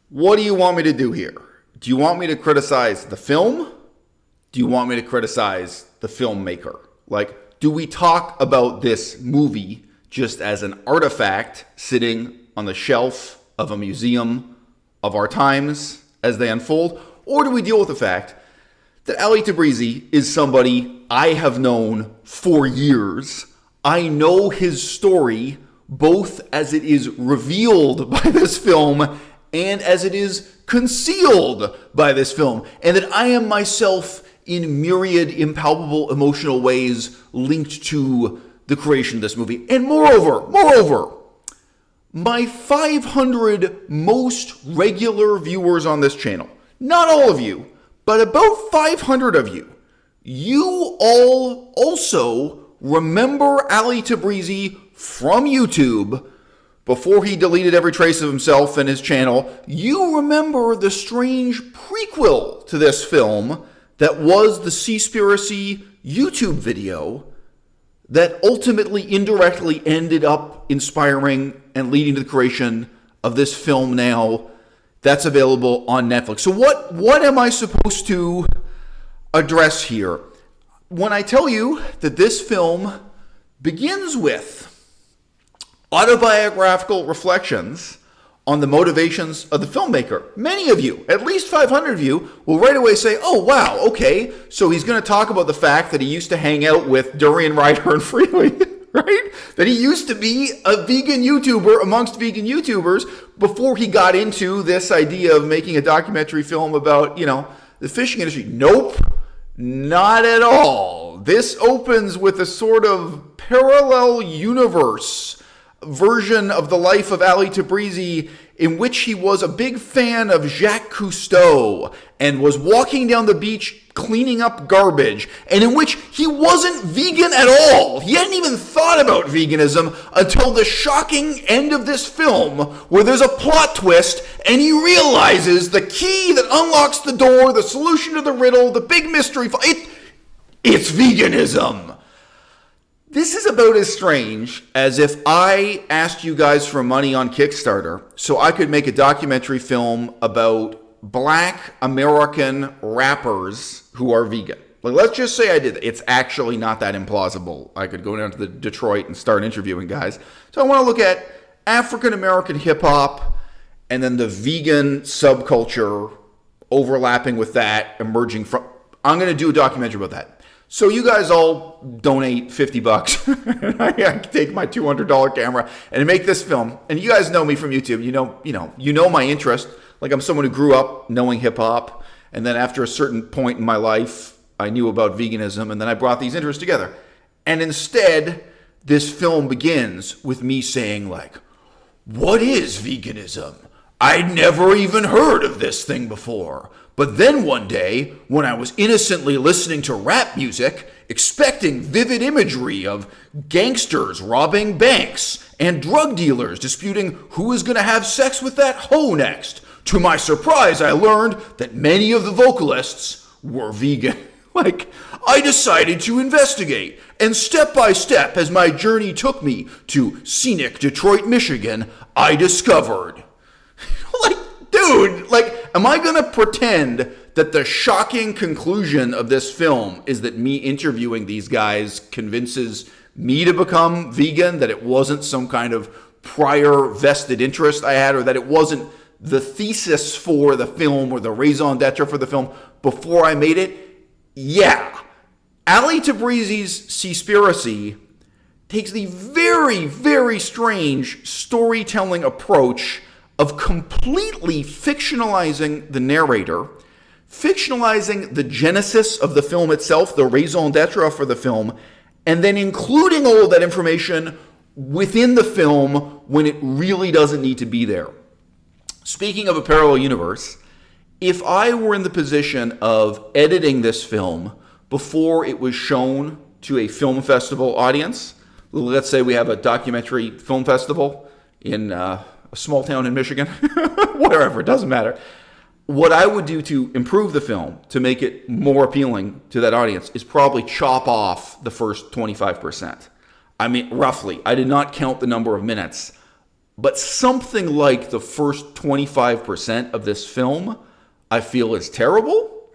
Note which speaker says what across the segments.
Speaker 1: What do you want me to do here? Do you want me to criticize the film? Do you want me to criticize the filmmaker? Like, do we talk about this movie just as an artifact sitting on the shelf of a museum of our times as they unfold? Or do we deal with the fact that Ali Tabrizi is somebody I have known for years? I know his story both as it is revealed by this film and as it is concealed by this film, and that I am myself in myriad impalpable emotional ways linked to the creation of this movie. And moreover, my 500 most regular viewers on this channel, not all of you, but about 500 of you, you all also remember Ali Tabrizi from YouTube before he deleted every trace of himself and his channel. You remember the strange prequel to this film that was the Seaspiracy YouTube video that ultimately indirectly ended up inspiring and leading to the creation of this film now that's available on Netflix. So what am I supposed to address here? When I tell you that this film begins with autobiographical reflections on the motivations of the filmmaker, many of you, at least 500 of you, will right away say, oh, wow, okay, so he's going to talk about the fact that he used to hang out with Durian Ryder and Freely, right? That he used to be a vegan YouTuber amongst vegan YouTubers before he got into this idea of making a documentary film about, the fishing industry. Nope, not at all. This opens with a sort of parallel universe version of the life of Ali Tabrizi, in which he was a big fan of Jacques Cousteau and was walking down the beach cleaning up garbage, and in which he wasn't vegan at all. He hadn't even thought about veganism until the shocking end of this film, where there's a plot twist and he realizes the key that unlocks the door, the solution to the riddle, the big mystery. It's veganism. This is about as strange as if I asked you guys for money on Kickstarter so I could make a documentary film about Black American rappers who are vegan. Like, let's just say I did that. It's actually not that implausible. I could go down to Detroit and start interviewing guys. So I want to look at African American hip hop and then the vegan subculture overlapping with that, emerging from. I'm going to do a documentary about that. So you guys all donate $50 and I take my $200 camera and make this film. And you guys know me from YouTube. You know my interest. Like, I'm someone who grew up knowing hip hop, and then after a certain point in my life, I knew about veganism, and then I brought these interests together. And instead, this film begins with me saying, like, what is veganism? I'd never even heard of this thing before. But then one day, when I was innocently listening to rap music, expecting vivid imagery of gangsters robbing banks and drug dealers disputing who was going to have sex with that hoe next, to my surprise, I learned that many of the vocalists were vegan. I decided to investigate, and step by step, as my journey took me to scenic Detroit, Michigan, I discovered. Dude, am I going to pretend that the shocking conclusion of this film is that me interviewing these guys convinces me to become vegan, that it wasn't some kind of prior vested interest I had, or that it wasn't the thesis for the film or the raison d'etre for the film before I made it? Yeah. Ali Tabrizi's Seaspiracy takes the very, very strange storytelling approach of completely fictionalizing the narrator, fictionalizing the genesis of the film itself, the raison d'etre for the film, and then including all of that information within the film when it really doesn't need to be there. Speaking of a parallel universe, if I were in the position of editing this film before it was shown to a film festival audience, let's say we have a documentary film festival in a small town in Michigan, whatever, it doesn't matter. What I would do to improve the film, to make it more appealing to that audience, is probably chop off the first 25%. I mean, roughly. I did not count the number of minutes. But something like the first 25% of this film, I feel is terrible.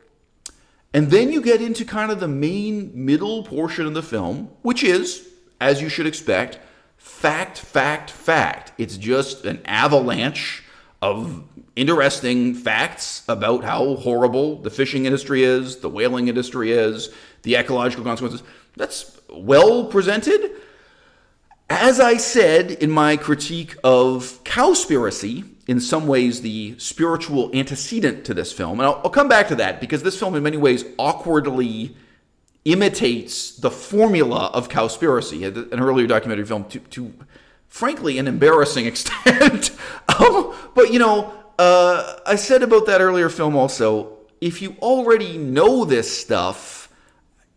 Speaker 1: And then you get into kind of the main middle portion of the film, which is, as you should expect, fact, fact, fact. It's just an avalanche of interesting facts about how horrible the fishing industry is, the whaling industry is, the ecological consequences. That's well presented. As I said in my critique of Cowspiracy, in some ways the spiritual antecedent to this film, and I'll come back to that because this film in many ways awkwardly imitates the formula of Cowspiracy, an earlier documentary film, to frankly an embarrassing extent. But I said about that earlier film also, if you already know this stuff,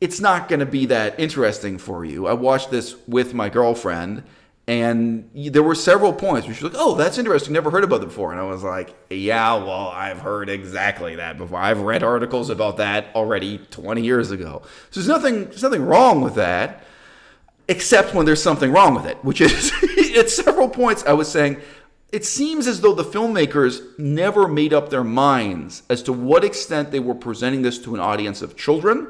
Speaker 1: it's not going to be that interesting for you. I watched this with my girlfriend, and there were several points where she was like, oh, that's interesting, never heard about it before. And I was like, yeah, well, I've heard exactly that before. I've read articles about that already 20 years ago. So there's nothing wrong with that, except when there's something wrong with it, which is at several points I was saying, it seems as though the filmmakers never made up their minds as to what extent they were presenting this to an audience of children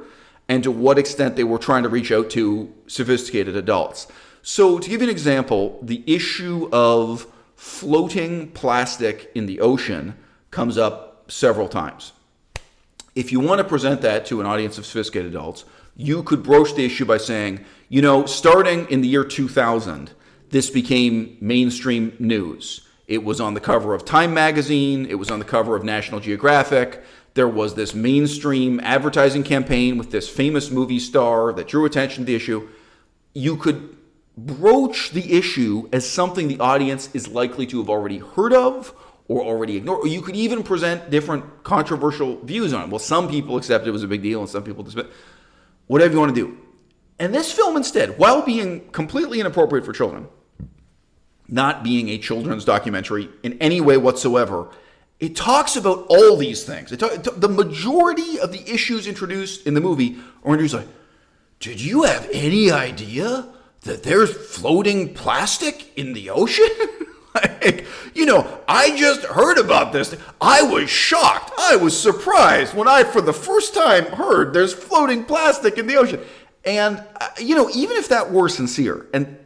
Speaker 1: and to what extent they were trying to reach out to sophisticated adults. So to give you an example, the issue of floating plastic in the ocean comes up several times. If you want to present that to an audience of sophisticated adults, you could broach the issue by saying, starting in the year 2000, this became mainstream news. It was on the cover of Time magazine. It was on the cover of National Geographic. There was this mainstream advertising campaign with this famous movie star that drew attention to the issue. You could broach the issue as something the audience is likely to have already heard of or already ignored. Or you could even present different controversial views on it. Well, some people accept it was a big deal and some people dismiss it. Whatever you want to do. And this film instead, while being completely inappropriate for children, not being a children's documentary in any way whatsoever, it talks about all these things. The majority of the issues introduced in the movie are introduced like, did you have any idea that there's floating plastic in the ocean? I just heard about this. I was shocked. I was surprised when I, for the first time, heard there's floating plastic in the ocean. And, even if that were sincere, and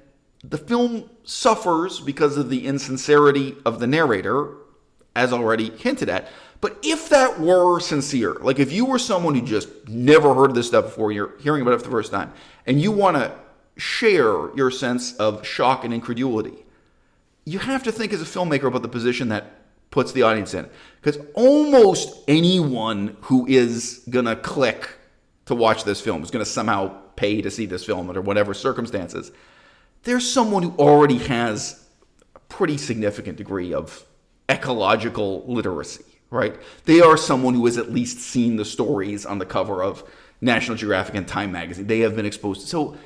Speaker 1: the film suffers because of the insincerity of the narrator, as already hinted at, but if that were sincere, like if you were someone who just never heard this stuff before, you're hearing about it for the first time, and you want to share your sense of shock and incredulity, you have to think as a filmmaker about the position that puts the audience in. Because almost anyone who is going to click to watch this film, is going to somehow pay to see this film under whatever circumstances, there's someone who already has a pretty significant degree of ecological literacy, right? They are someone who has at least seen the stories on the cover of National Geographic and Time magazine. They have been exposed to. So,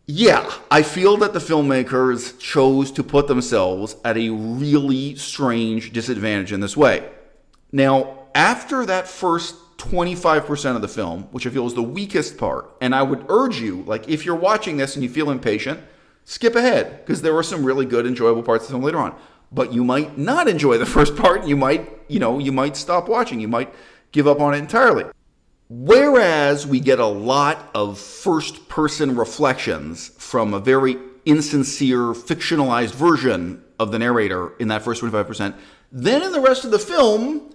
Speaker 1: yeah, I feel that the filmmakers chose to put themselves at a really strange disadvantage in this way. Now, after that first 25% of the film, which I feel is the weakest part, and I would urge you, like, if you're watching this and you feel impatient, skip ahead, because there are some really good, enjoyable parts of the film later on. But you might not enjoy the first part. You might stop watching. You might give up on it entirely. Whereas we get a lot of first-person reflections from a very insincere, fictionalized version of the narrator in that first 25%, then in the rest of the film,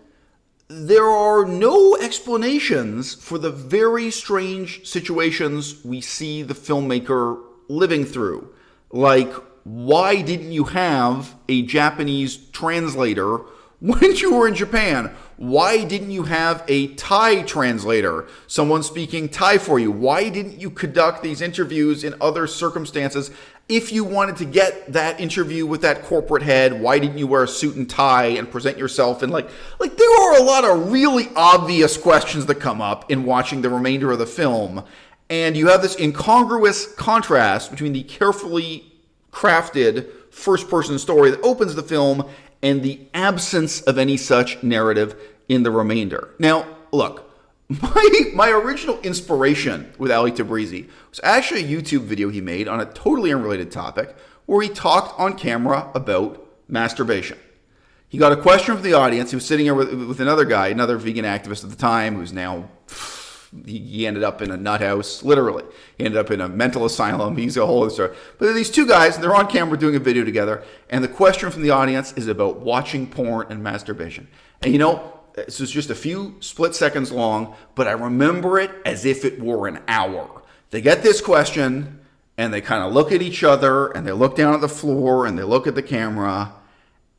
Speaker 1: there are no explanations for the very strange situations we see the filmmaker living through. Like, why didn't you have a Japanese translator when you were in Japan? Why didn't you have a Thai translator, someone speaking Thai for you? Why didn't you conduct these interviews in other circumstances? If you wanted to get that interview with that corporate head, why didn't you wear a suit and tie and present yourself in like there are a lot of really obvious questions that come up in watching the remainder of the film. And you have this incongruous contrast between the carefully crafted first-person story that opens the film and the absence of any such narrative in the remainder. Now, look, my original inspiration with Ali Tabrizi was actually a YouTube video he made on a totally unrelated topic where he talked on camera about masturbation. He got a question from the audience. He was sitting here with another guy, another vegan activist at the time, who's now, he ended up in a nut house, literally. He ended up in a mental asylum. He's a whole other story. But these two guys, they're on camera doing a video together, and the question from the audience is about watching porn and masturbation. And this was just a few split seconds long, but I remember it as if it were an hour. They get this question, and they kind of look at each other, and they look down at the floor, and they look at the camera,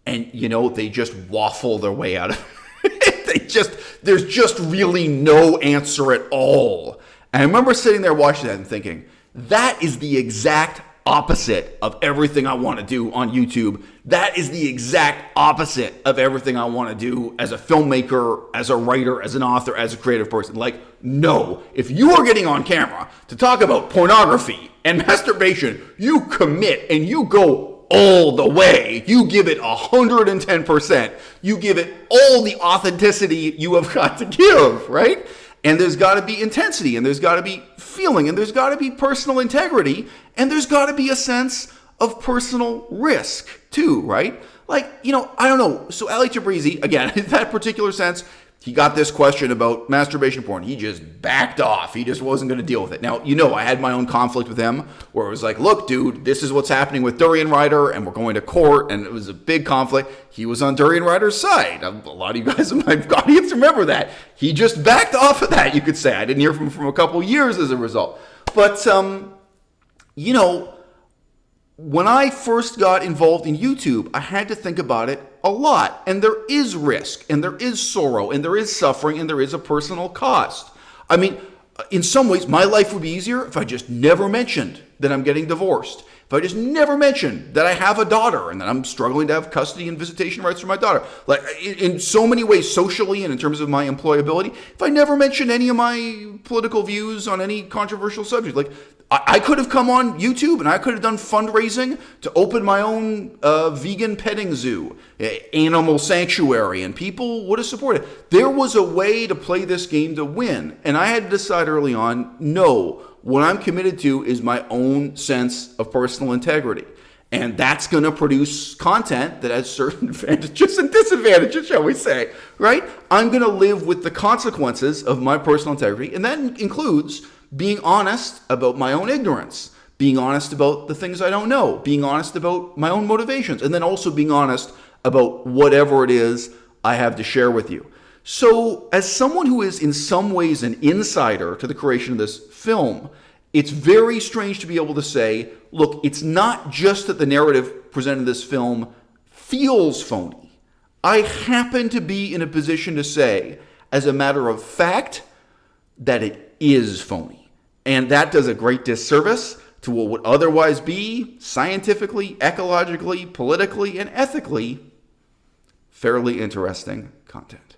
Speaker 1: and, they just waffle their way out of it. There's just really no answer at all. And I remember sitting there watching that and thinking, that is the exact opposite of everything I want to do on YouTube. That is the exact opposite of everything I want to do as a filmmaker, as a writer, as an author, as a creative person. Like, no, if you are getting on camera to talk about pornography and masturbation, you commit and you go all the way. You give it 110%. You give it all the authenticity you have got to give, right? And there's got to be intensity, and there's got to be feeling, and there's got to be personal integrity, and there's got to be a sense of personal risk too, right? Like, I don't know. So Ali Tabrizi, again, in that particular sense, he got this question about masturbation porn. He just backed off. He just wasn't going to deal with it. Now, I had my own conflict with him where it was like, look, dude, this is what's happening with Durian Ryder, and we're going to court, and it was a big conflict. He was on Durian Ryder's side. A lot of you guys in my audience remember that. He just backed off of that, you could say. I didn't hear from him for a couple of years as a result. But, when I first got involved in YouTube, I had to think about it a lot. And there is risk, and there is sorrow, and there is suffering, and there is a personal cost. I mean, in some ways, my life would be easier if I just never mentioned that I'm getting divorced. If I just never mentioned that I have a daughter and that I'm struggling to have custody and visitation rights for my daughter. Like, in so many ways, socially and in terms of my employability, if I never mentioned any of my political views on any controversial subject, like, I could have come on YouTube and I could have done fundraising to open my own vegan petting zoo, animal sanctuary, and people would have supported. There was a way to play this game to win. And I had to decide early on, no, what I'm committed to is my own sense of personal integrity. And that's going to produce content that has certain advantages and disadvantages, shall we say, right? I'm going to live with the consequences of my personal integrity, and that includes being honest about my own ignorance, being honest about the things I don't know, being honest about my own motivations, and then also being honest about whatever it is I have to share with you. So as someone who is in some ways an insider to the creation of this film, it's very strange to be able to say, look, it's not just that the narrative presented in this film feels phony. I happen to be in a position to say, as a matter of fact, that it is phony. And that does a great disservice to what would otherwise be scientifically, ecologically, politically, and ethically fairly interesting content.